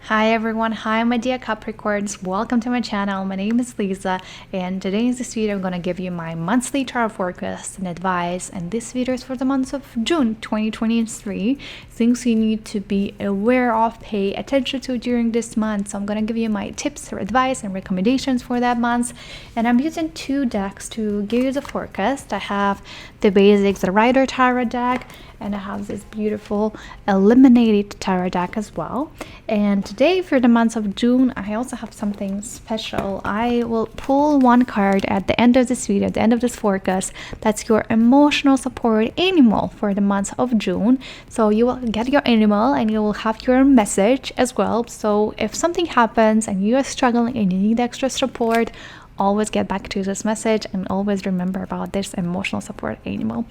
Hi everyone, hi my dear Capricorns, welcome to my channel. My name is Liza and today in this video I'm going to give you my monthly tarot forecast and advice, and this video is for the month of June 2023. Things you need to be aware of, pay attention to during this month. So I'm going to give you my tips or advice and recommendations for that month, and I'm using two decks to give you the forecast. I have the basics, the Rider Tarot deck, and I have this beautiful Eliminated Tarot deck as well. And today for the month of June, I also have something special. I will pull one card at the end of this video, at the end of this forecast. That's your emotional support animal for the month of June. So you will get your animal and you will have your message as well. So if something happens and you are struggling and you need extra support, always get back to this message and always remember about this emotional support animal.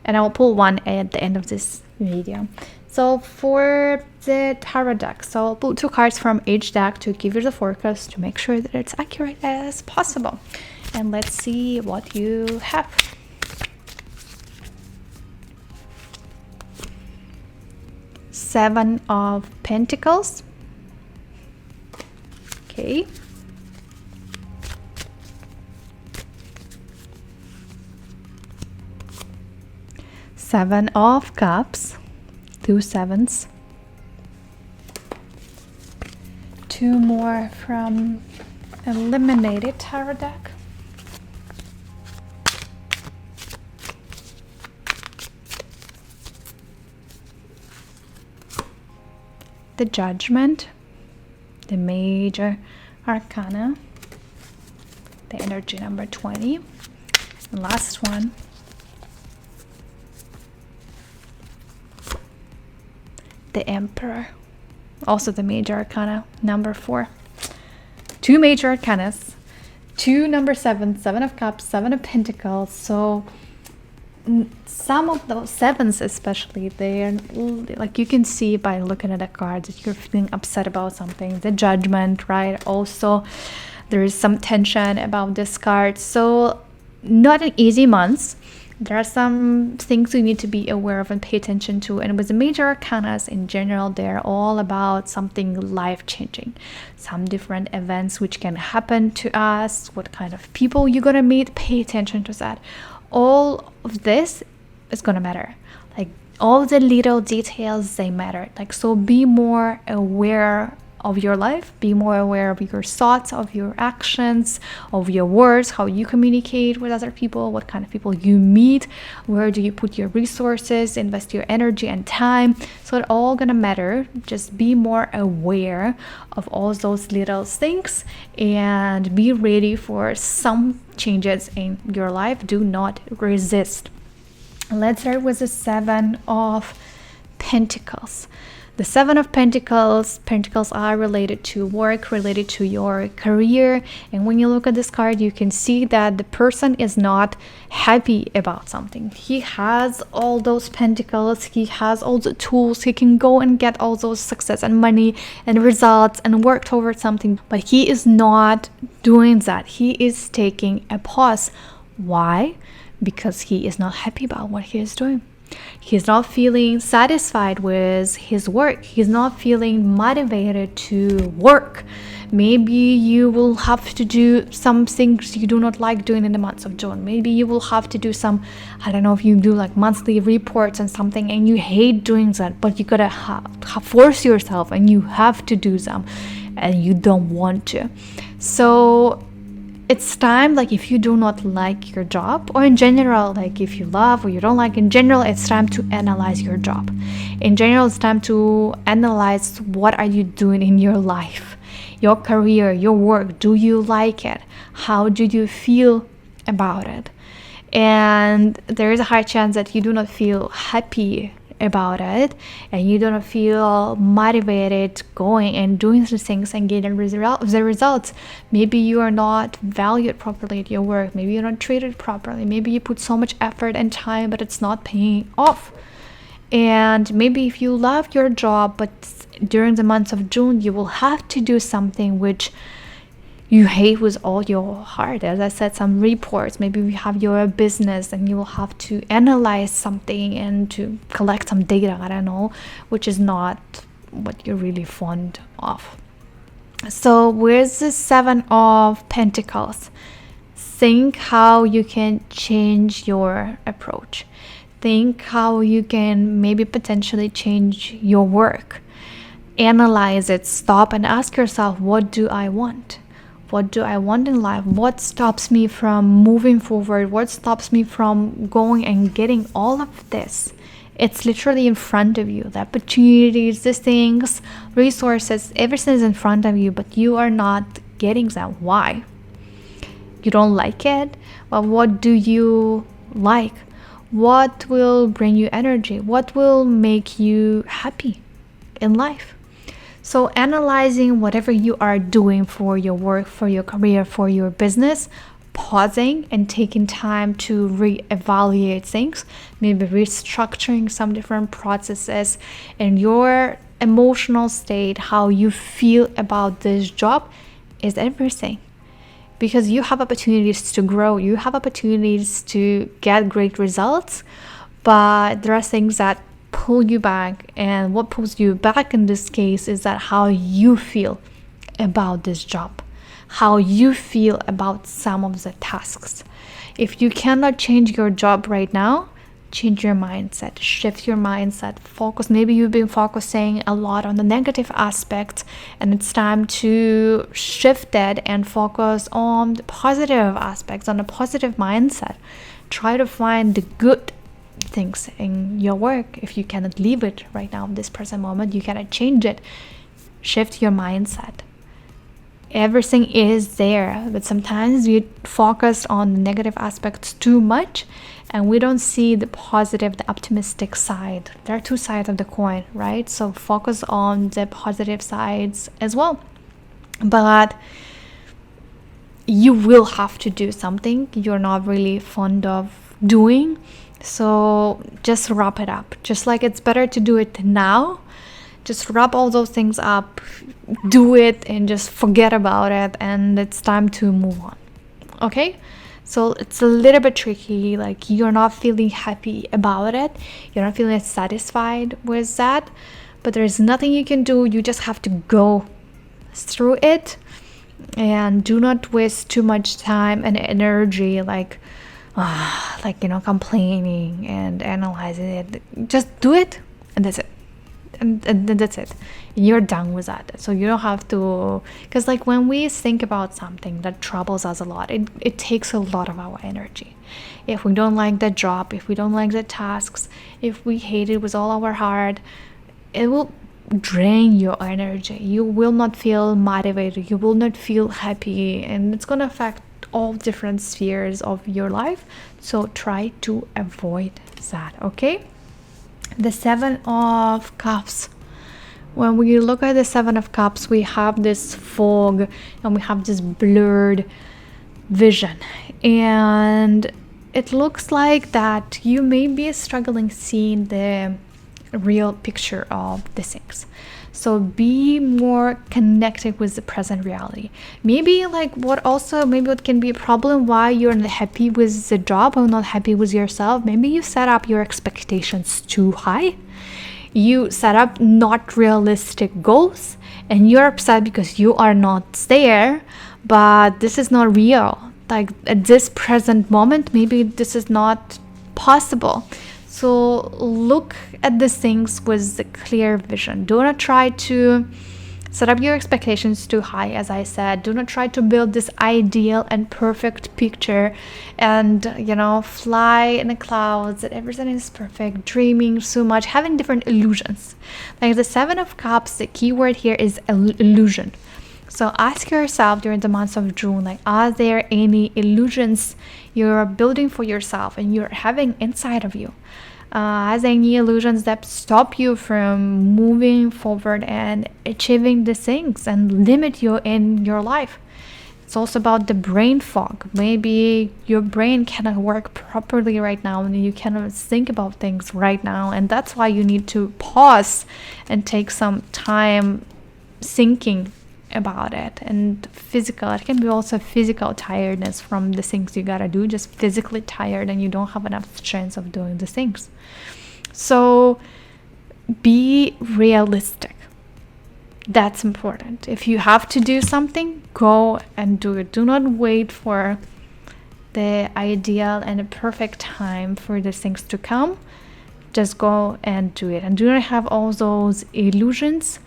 And I will pull one at the end of this video. So for the tarot deck, so I'll pull two cards from each deck to give you the forecast to make sure that it's accurate as possible. And let's see what you have. Seven of Pentacles. Okay. Seven of Cups, two sevens. Two more from Eliminated Tarot deck. The Judgment, the Major Arcana, the energy number 20. And last one, the Emperor, also the Major Arcana, number 4. Two Major Arcanas, two number 7, 7 of Cups, 7 of Pentacles. So some of those sevens especially, they're like, you can see by looking at the cards that you're feeling upset about something. The Judgment, right? Also, there is some tension about this card. So not an easy month. There are some things you need to be aware of and pay attention to. And with the Major Arcanas in general, they're all about something life-changing. Some different events which can happen to us, what kind of people you're going to meet, pay attention to that. All of this is going to matter. Like, all the little details, they matter. Like, so be more aware of your life, be more aware of your thoughts, of your actions, of your words, how you communicate with other people, what kind of people you meet, where do you put your resources, invest your energy and time. So it's all gonna matter. Just be more aware of all those little things and be ready for some changes in your life. Do not resist. Let's start with the Seven of Pentacles. The Seven of Pentacles, Pentacles are related to work, related to your career. And when you look at this card, you can see that the person is not happy about something. He has all those pentacles, he has all the tools, he can go and get all those success and money and results and work towards something, but he is not doing that. He is taking a pause. Why? Because he is not happy about what he is doing. He's not feeling satisfied with his work. He's not feeling motivated to work. Maybe you will have to do some things you do not like doing in the month of June. Maybe you will have to do some, I don't know if you do like monthly reports and something and you hate doing that, but you gotta force yourself and you have to do them and you don't want to. So it's time, like if you do not like your job, or in general, like if you love or you don't like, in general, it's time to analyze your job. In general, it's time to analyze what are you doing in your life, your career, your work. Do you like it? How do you feel about it? And there is a high chance that you do not feel happy about it and you don't feel motivated going and doing the things and getting the results. Maybe you are not valued properly at your work. Maybe you're not treated properly. Maybe you put so much effort and time but it's not paying off. And maybe if you love your job, but during the month of June you will have to do something which you hate with all your heart. As I said, some reports, maybe you have your business and you will have to analyze something and to collect some data, I don't know, which is not what you're really fond of. So where's the Seven of Pentacles? Think how you can change your approach. Think how you can maybe potentially change your work. Analyze it, stop and ask yourself, what do I want? What do I want in life? What stops me from moving forward? What stops me from going and getting all of this? It's literally in front of you. The opportunities, the things, resources, everything is in front of you, but you are not getting them. Why? You don't like it? Well, what do you like? What will bring you energy? What will make you happy in life? So analyzing whatever you are doing for your work, for your career, for your business, pausing and taking time to reevaluate things, maybe restructuring some different processes in your emotional state, how you feel about this job is everything. Because you have opportunities to grow, you have opportunities to get great results, but there are things that pull you back, and what pulls you back in this case is that how you feel about this job, how you feel about some of the tasks. If you cannot change your job right now, change your mindset, shift your mindset, focus. Maybe you've been focusing a lot on the negative aspects, and it's time to shift that and focus on the positive aspects, on a positive mindset. Try to find the good things in your work. If you cannot leave it right now in this present moment, you cannot change it. Shift your mindset. Everything is there, but sometimes we focus on the negative aspects too much and we don't see the positive, the optimistic side. There are two sides of the coin, right? So focus on the positive sides as well. But you will have to do something you're not really fond of doing. So just wrap it up. Just like it's better to do it now, just wrap all those things up, do it and just forget about it, and it's time to move on. Okay? So it's a little bit tricky, like you're not feeling happy about it, you're not feeling satisfied with that, but there's nothing you can do. You just have to go through it and do not waste too much time and energy complaining and analyzing it. Just do it and that's it. And that's it. You're done with that. So you don't have to, because like when we think about something that troubles us a lot, it takes a lot of our energy. If we don't like the job, if we don't like the tasks, if we hate it with all our heart, it will drain your energy. You will not feel motivated, you will not feel happy, and it's going to affect all different spheres of your life. So try to avoid that. Okay? The Seven of Cups. When we look at the Seven of Cups, we have this fog and we have this blurred vision, and it looks like that you may be struggling seeing the real picture of the things. So be more connected with the present reality. Maybe what can be a problem why you're not happy with the job or not happy with yourself. Maybe you set up your expectations too high. You set up not realistic goals and you're upset because you are not there, but this is not real. Like at this present moment, maybe this is not possible. So look at the things with a clear vision. Do not try to set up your expectations too high, as I said. Do not try to build this ideal and perfect picture and, fly in the clouds that everything is perfect, dreaming so much, having different illusions. Like the Seven of Cups, the key word here is illusion. So ask yourself during the months of June, are there any illusions you're building for yourself and you're having inside of you? Are there any illusions that stop you from moving forward and achieving the things and limit you in your life? It's also about the brain fog. Maybe your brain cannot work properly right now and you cannot think about things right now, and that's why you need to pause and take some time thinking about it. And it can be also physical tiredness from the things you gotta do, just physically tired and you don't have enough chance of doing the things. So be realistic. That's important. If you have to do something, go and do it. Do not wait for the ideal and the perfect time for these things to come. Just go and do it, and do not have all those illusions.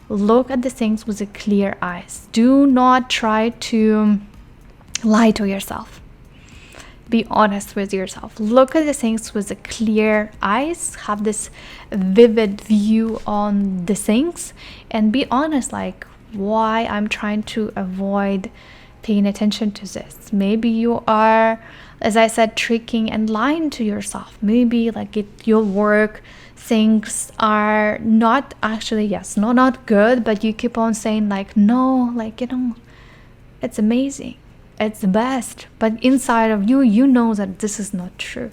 Look at the things with a clear eyes. Do not try to lie to yourself. Be honest with yourself. Look at the things with a clear eyes. Have this vivid view on the things, and be honest, like, why I'm trying to avoid paying attention to this. Maybe you are, as I said, tricking and lying to yourself. Maybe like your work things are not actually, yes, no, not good, but you keep on saying like, no, like, it's amazing, it's the best, but inside of you, you know that this is not true,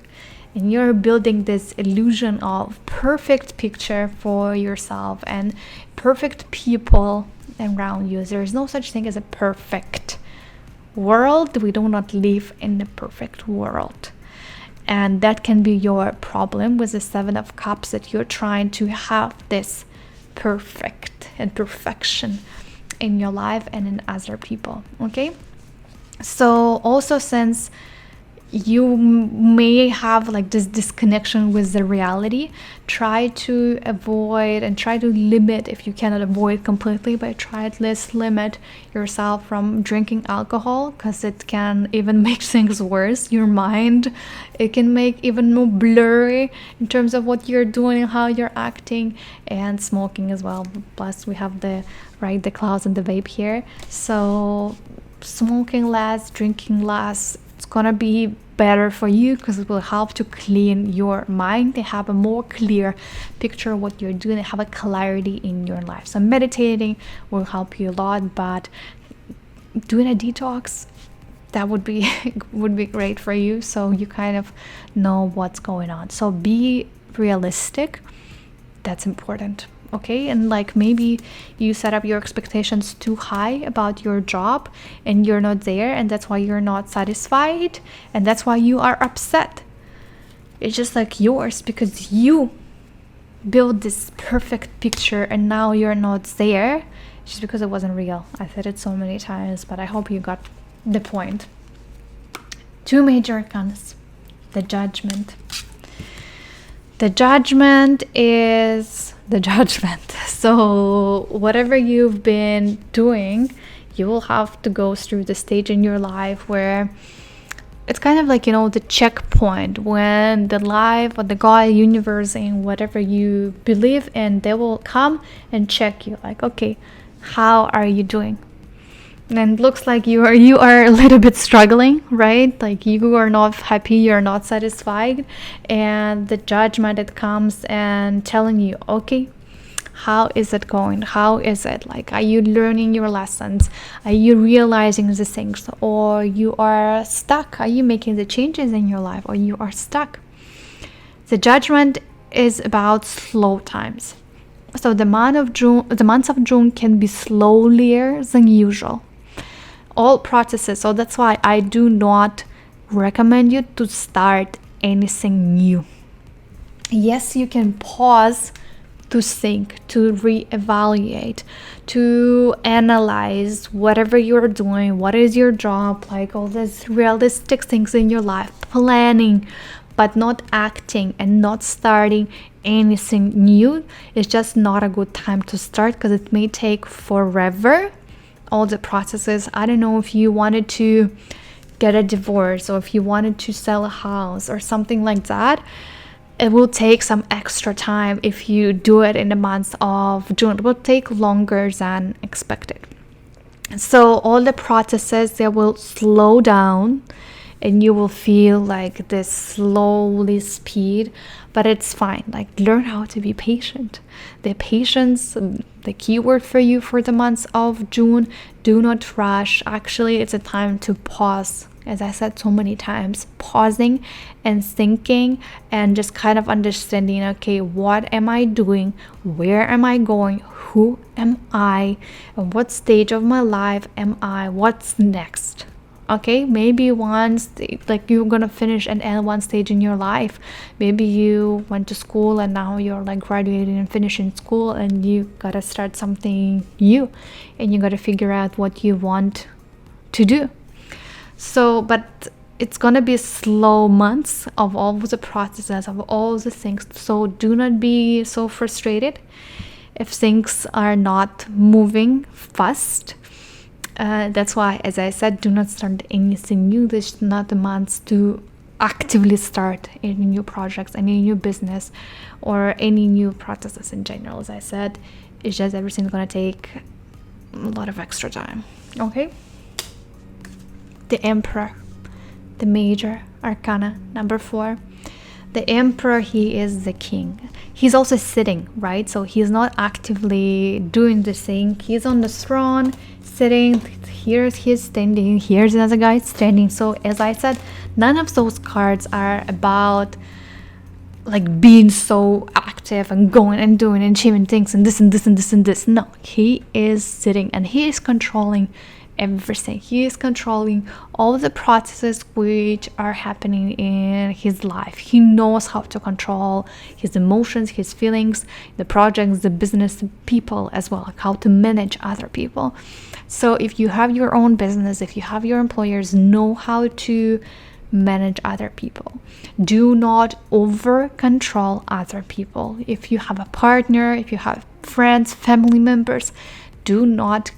and you're building this illusion of perfect picture for yourself and perfect people around you. There is no such thing as a perfect world. We do not live in a perfect world, and that can be your problem with the Seven of Cups, that you're trying to have this perfect and perfection in your life and in other people. Okay, so also, since you may have like this disconnection with the reality, try to avoid and try to limit, if you cannot avoid completely, but try at least limit yourself from drinking alcohol, because it can even make things worse. Your mind, it can make even more blurry in terms of what you're doing and how you're acting, and smoking as well. Plus we have the clouds and the vape here, so smoking less, drinking less, it's gonna be better for you, because it will help to clean your mind. They have a more clear picture of what you're doing. They have a clarity in your life. So meditating will help you a lot, but doing a detox, that would be great for you, so you kind of know what's going on. So be realistic. That's important. Okay, and like maybe you set up your expectations too high about your job and you're not there, and that's why you're not satisfied, and that's why you are upset. It's just like yours, because you build this perfect picture and now you're not there, just because it wasn't real. I said it so many times, but I hope you got the point. Two major arcanas. The Judgment. The Judgment is the judgment. So whatever you've been doing, you will have to go through the stage in your life where it's kind of like, the checkpoint, when the life or the God, universe, and whatever you believe in, they will come and check you, like, okay, how are you doing? And it looks like you are a little bit struggling, right? Like you are not happy, you're not satisfied, and the judgment, it comes and telling you, okay, how is it going? How is it? Like, are you learning your lessons? Are you realizing the things? Or you are stuck? Are you making the changes in your life? Or you are stuck? The Judgment is about slow times. So the months of June can be slower than usual. All processes. So that's why I do not recommend you to start anything new. Yes, you can pause to think, to reevaluate, to analyze whatever you're doing, what is your job, like all these realistic things in your life, planning, but not acting and not starting anything new. It's just not a good time to start, because it may take forever. All the processes. I don't know if you wanted to get a divorce, or if you wanted to sell a house or something like that. It will take some extra time. If you do it in the month of June, it will take longer than expected. So all the processes, they will slow down, and you will feel like this slowly speed, but it's fine. Like, learn how to be patient. The patience, the keyword for you for the months of June. Do not rush. Actually, it's a time to pause. As I said so many times, pausing and thinking and just kind of understanding, okay, what am I doing? Where am I going? Who am I? And what stage of my life am I? What's next? Okay, maybe once like you're gonna finish and end one stage in your life. Maybe you went to school and now you're like graduating and finishing school, and you gotta start something new, and you gotta figure out what you want to do. So, but it's gonna be slow months of all the processes, of all the things. So do not be so frustrated if things are not moving fast. That's why, as I said, do not start anything new. This is not the months to actively start any new projects, any new business, or any new processes in general. As I said, it's just everything's gonna take a lot of extra time. Okay. The Emperor, the major arcana, number 4. The Emperor, he is the king. He's also sitting, right? So he's not actively doing the thing. He's on the throne, sitting. Here's he's standing. Here's another guy standing. So as I said, none of those cards are about like being so active and going and doing and achieving things and this and this and this and this. No, he is sitting and he is controlling everything. He is controlling all the processes which are happening in his life. He knows how to control his emotions, his feelings, the projects, the business, the people as well, like how to manage other people. So if you have your own business, if you have your employers, know how to manage other people. Do not over control other people. If you have a partner, if you have friends, family members, do not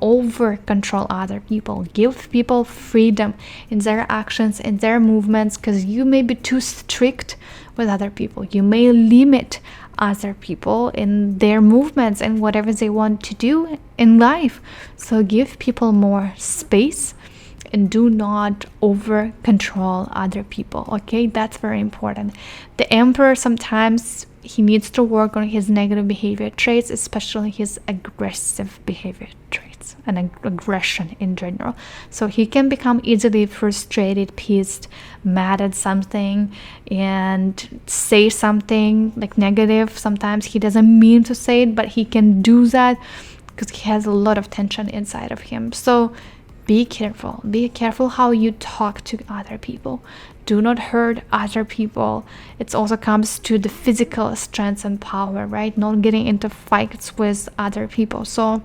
over control other people. Give people freedom in their actions, in their movements, because you may be too strict with other people. You may limit other people in their movements and whatever they want to do in life. So give people more space and do not over control other people. Okay, that's very important. The Emperor, sometimes he needs to work on his negative behavior traits, especially his aggressive behavior traits and aggression in general. So he can become easily frustrated, pissed, mad at something, and say something like negative. Sometimes he doesn't mean to say it, but he can do that because he has a lot of tension inside of him. So be careful. Be careful how you talk to other people. Do not hurt other people. It also comes to the physical strength and power, right? Not getting into fights with other people. So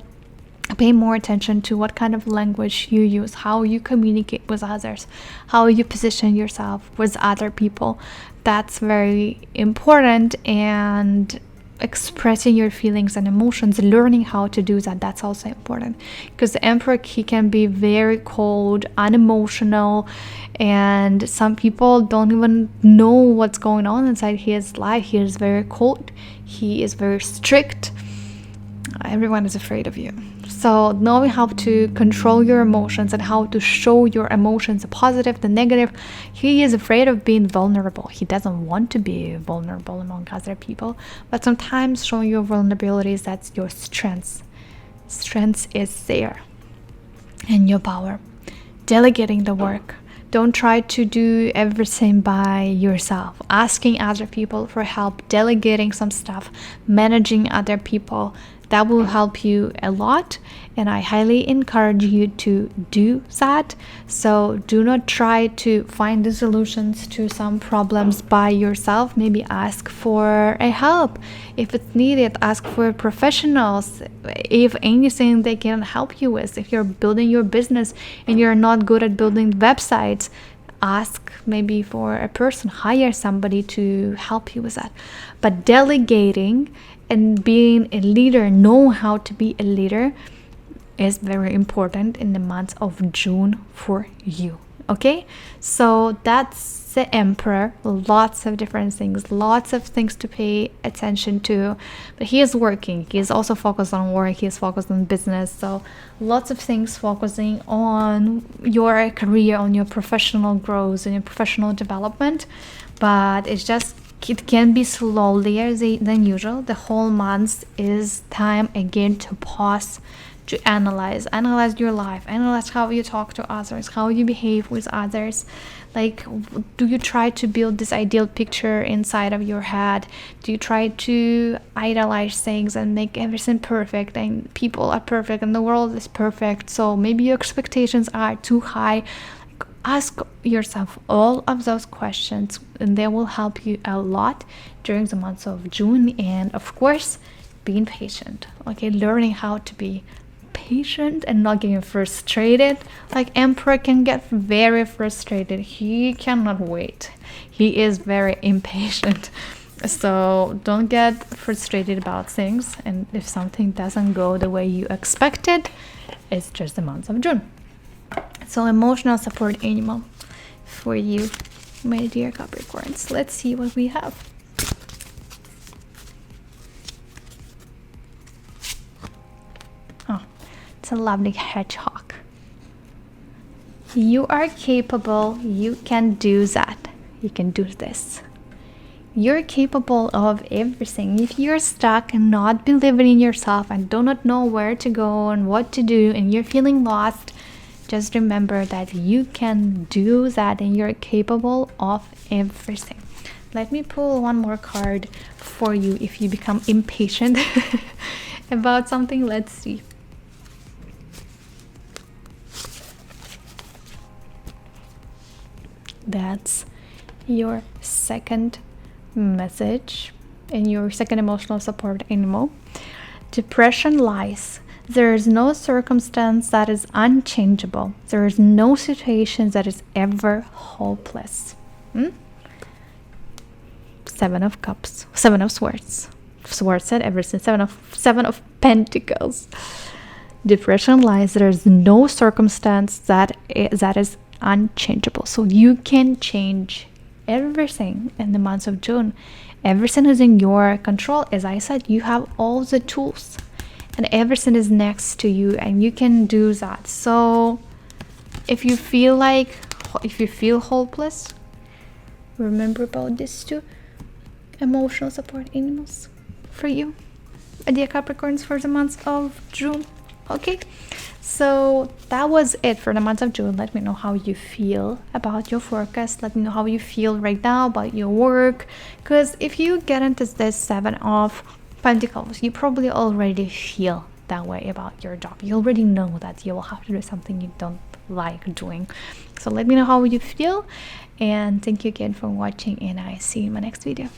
pay more attention to what kind of language you use, how you communicate with others, how you position yourself with other people. That's very important. And expressing your feelings and emotions, learning how to do that, that's also important, because the Emperor, he can be very cold, unemotional, and some people don't even know what's going on inside his life. He is very cold, he is very strict, everyone is afraid of you. So knowing how to control your emotions and how to show your emotions, the positive, the negative. He is afraid of being vulnerable. He doesn't want to be vulnerable among other people. But sometimes showing your vulnerabilities, that's your strength. Strength is there. And your power. Delegating the work. Don't try to do everything by yourself. Asking other people for help, delegating some stuff, managing other people, that will help you a lot, and I highly encourage you to do that. So do not try to find the solutions to some problems by yourself. Maybe ask for a help if it's needed. Ask for professionals if anything they can help you with. If you're building your business and you're not good at building websites, ask maybe for a person, hire somebody to help you with that. But delegating and being a leader, know how to be a leader, is very important in the month of June for you. Okay, so that's the Emperor. Lots of different things, lots of things to pay attention to, but he is working. He is also focused on work, he is focused on business, so lots of things focusing on your career, on your professional growth and your professional development. But it can be slower than usual. The whole month is time again to pause, to analyze your life, analyze how you talk to others, how you behave with others. Like, do you try to build this ideal picture inside of your head? Do you try to idolize things and make everything perfect, and people are perfect and the world is perfect, so maybe your expectations are too high? Ask yourself all of those questions, and they will help you a lot during the months of June. And of course, being patient, okay, learning how to be patient and not getting frustrated. Like, Emperor can get very frustrated, he cannot wait, he is very impatient. So don't get frustrated about things, and if something doesn't go the way you expected, it's just the month of June. So emotional support animal for you, my dear Capricorns. Let's see what we have. Oh, it's a lovely hedgehog. You are capable, you can do that, you can do this. You're capable of everything. If you're stuck and not believing in yourself and do not know where to go and what to do, and you're feeling lost, just remember that you can do that, and you're capable of everything. Let me pull one more card for you if you become impatient about something. Let's see. That's your second message and your second emotional support animal. Depression lies. There is no circumstance that is unchangeable. There is no situation that is ever hopeless. 7 of Cups, 7 of Swords. Swords said everything. 7 of Pentacles. Depression lies. There is no circumstance that is unchangeable. So you can change everything in the months of June. Everything is in your control. As I said, you have all the tools, and everything is next to you, and you can do that. So if you feel hopeless, remember about these 2 emotional support animals for you, dear Capricorns, for the month of June. Okay, so that was it for the month of June. Let me know how you feel about your forecast. Let me know how you feel right now about your work, because if you get into this 7 of Pentacles, you probably already feel that way about your job. You already know that you will have to do something you don't like doing. So let me know how you feel, and thank you again for watching, and I see you in my next video.